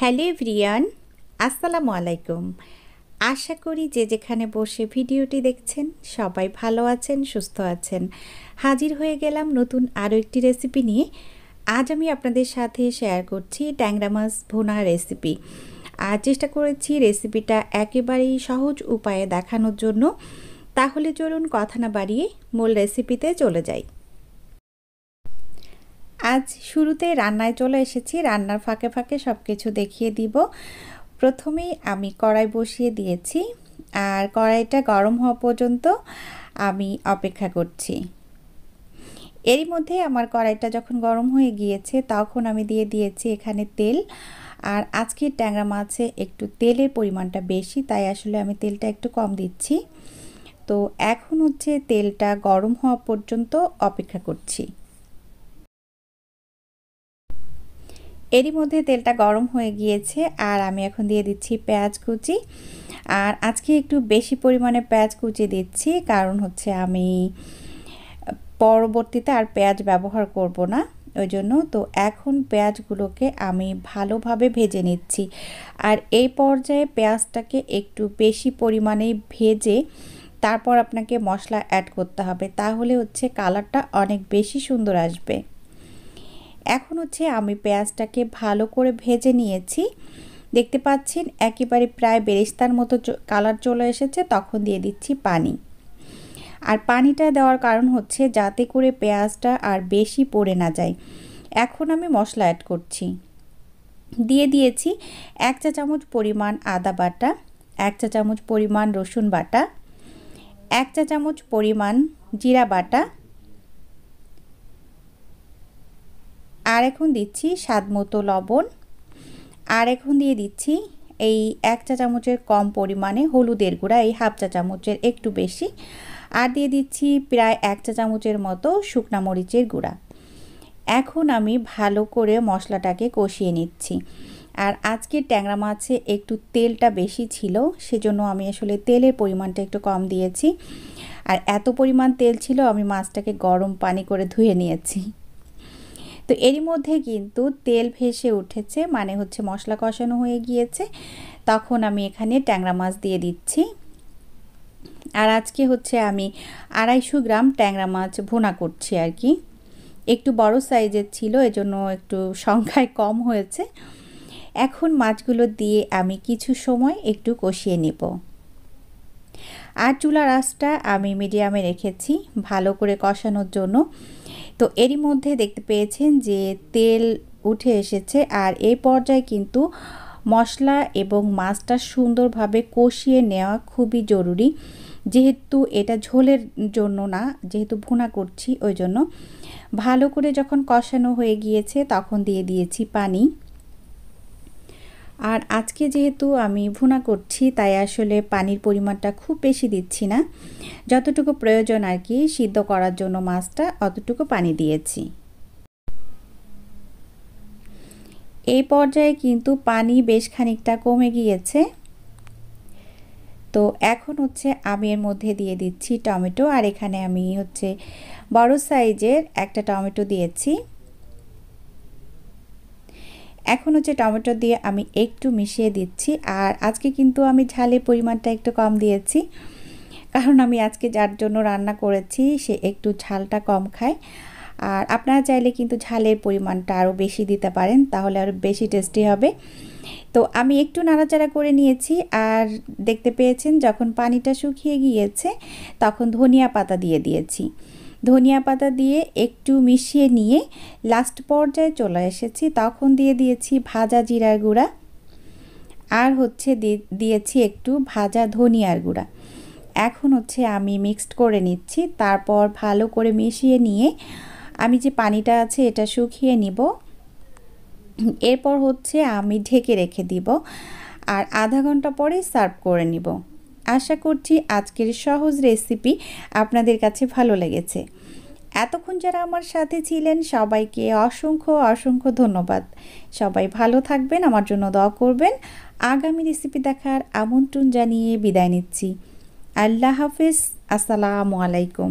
Hello everyone, আসসালামু আলাইকুম। আশা করি যে যেখানে বসে ভিডিওটি দেখছেন সবাই ভালো আছেন, সুস্থ আছেন। হাজির হয়ে গেলাম নতুন আরও একটি রেসিপি নিয়ে। আজ আমি আপনাদের সাথে শেয়ার করছি ট্যাংরা মাছ ভুনা রেসিপি। আর চেষ্টা করেছি রেসিপিটা একেবারেই সহজ উপায়ে দেখানোর জন্য। তাহলে চলুন কথা না বাড়িয়ে মূল রেসিপিতে চলে যাই। আজ শুরুতে রান্নায় চলে এসেছি। রান্নার ফাঁকে ফাঁকে সব কিছু দেখিয়ে দিব। প্রথমেই আমি কড়াই বসিয়ে দিয়েছি, আর কড়াইটা গরম হওয়া পর্যন্ত আমি অপেক্ষা করছি। এরই মধ্যে আমার কড়াইটা যখন গরম হয়ে গিয়েছে তখন আমি দিয়ে দিয়েছি এখানে তেল। আর আজকের ট্যাংরা মাছে একটু তেলের পরিমাণটা বেশি, তাই আসলে আমি তেলটা একটু কম দিচ্ছি। তো এখন হচ্ছে তেলটা গরম হওয়া পর্যন্ত অপেক্ষা করছি। এরই মধ্যে তেলটা গরম হয়ে গিয়েছে, আর আমি এখন দিয়ে দিচ্ছি পেঁয়াজ কুচি। আর আজকে একটু বেশি পরিমাণে পেঁয়াজ কুচি দিচ্ছি, কারণ হচ্ছে আমি পরবর্তীতে আর পেঁয়াজ ব্যবহার করব না, ওই জন্য। তো এখন পেঁয়াজগুলোকে আমি ভালোভাবে ভেজে নিচ্ছি। আর এই পর্যায়ে পেঁয়াজটাকে একটু বেশি পরিমাণে ভেজে তারপর আপনাকে মশলা অ্যাড করতে হবে, তাহলে হচ্ছে কালারটা অনেক বেশি সুন্দর আসবে। এখন হচ্ছে আমি পেঁয়াজটাকে ভালো করে ভেজে নিয়েছি। দেখতে পাচ্ছেন একেবারে প্রায় বেরেস্তার মতো কালার চলে এসেছে। তখন দিয়ে দিচ্ছি পানি। আর পানিটা দেওয়ার কারণ হচ্ছে যাতে করে পেঁয়াজটা আর বেশি পড়ে না যায়। এখন আমি মশলা অ্যাড করছি। দিয়ে দিয়েছি 1 চা চামচ পরিমাণ আদা বাটা, 1 চা চামচ পরিমাণ রসুন বাটা, 1 চা চামচ পরিমাণ জিরা বাটা, আর এখন দিচ্ছি স্বাদ মতো লবণ। আর এখন দিয়ে দিচ্ছি এই 1 চা চামচের কম পরিমাণে হলুদের গুঁড়া, এই হাফ চা চামচের একটু বেশি। আর দিয়ে দিচ্ছি প্রায় 1 চা চামচের মতো শুকনা মরিচের গুঁড়া। এখন আমি ভালো করে মশলাটাকে কষিয়ে নিচ্ছি। আর আজকের ট্যাংরা মাছে একটু তেলটা বেশি ছিল, সেজন্য আমি আসলে তেলের পরিমাণটা একটু কম দিয়েছি। আর এত পরিমাণ তেল ছিল আমি মাছটাকে গরম পানি করে ধুয়ে নিয়েছি। তো এরই মধ্যে কিন্তু তেল ভেসে উঠেছে, মানে হচ্ছে মশলা কষানো হয়ে গিয়েছে। তখন আমি এখানে ট্যাংরা মাছ দিয়ে দিচ্ছি। আর আজকে হচ্ছে আমি 250 গ্রাম ট্যাংরা মাছ ভুনা করছি আর কি। একটু বড় সাইজের ছিল, এজন্য একটু সংখ্যায় কম হয়েছে। এখন মাছগুলো দিয়ে আমি কিছু সময় একটু কষিয়ে নেব। আর চুলার আঁচটা আমি মিডিয়ামে রেখেছি ভালো করে কষানোর জন্য। তো এরই মধ্যে দেখতে পেয়েছেন যে তেল উঠে এসেছে। আর এই পর্যায়ে কিন্তু মশলা এবং মাছটা সুন্দরভাবে কষিয়ে নেওয়া খুবই জরুরি, যেহেতু এটা ঝোলের জন্য না, যেহেতু ভুনা করছি ওই জন্য। ভালো করে যখন কষানো হয়ে গিয়েছে তখন দিয়ে দিয়েছি পানি। আর আজকে যেহেতু আমি ভুনা করছি তাই আসলে পানির পরিমাণটা খুব বেশি দিচ্ছি না, যতটুকু প্রয়োজন আর কি সিদ্ধ করার জন্য মাছটা অতটুকু পানি দিয়েছি। এই পর্যায়ে কিন্তু পানি বেশ খানিকটা কমে গিয়েছে। তো এখন হচ্ছে আমি এর মধ্যে দিয়ে দিচ্ছি টমেটো। আর এখানে আমি হচ্ছে বড় সাইজের একটা টমেটো দিয়েছি। এখন হচ্ছে টমেটো দিয়ে আমি একটু মিশিয়ে দিচ্ছি। আর আজকে কিন্তু আমি ঝালের পরিমাণটা একটু কম দিয়েছি, কারণ আমি আজকে যার জন্য রান্না করেছি সে একটু ঝালটা কম খায়। আর আপনারা চাইলে কিন্তু ঝালের পরিমাণটা আরও বেশি দিতে পারেন, তাহলে আরও বেশি টেস্টি হবে। তো আমি একটু নাড়াচাড়া করে নিয়েছি। আর দেখতে পেয়েছেন যখন পানিটা শুকিয়ে গিয়েছে তখন ধনিয়া পাতা দিয়ে দিয়েছি। ধনিয়া পাতা দিয়ে একটু মিশিয়ে নিয়ে লাস্ট পর্যায়ে চলে এসেছি। তখন দিয়ে দিয়েছি ভাজা জিরার গুঁড়া, আর হচ্ছে দিয়েছি একটু ভাজা ধনিয়ার গুঁড়া। এখন হচ্ছে আমি মিক্সড করে নিচ্ছি। তারপর ভালো করে মিশিয়ে নিয়ে আমি যে পানিটা আছে এটা শুকিয়ে নিব। এরপর হচ্ছে আমি ঢেকে রেখে দিব, আর আধা ঘন্টা পরে সার্ভ করে নিব। আশা করছি আজকের সহজ রেসিপি আপনাদের কাছে ভালো লেগেছে। এতক্ষণ যারা আমার সাথে ছিলেন সবাইকে অসংখ্য অসংখ্য ধন্যবাদ। সবাই ভালো থাকবেন, আমার জন্য দোয়া করবেন। আগামী রেসিপি দেখার আমন্ত্রণ জানিয়ে বিদায় নিচ্ছি। আল্লাহ হাফেজ, আসসালামু আলাইকুম।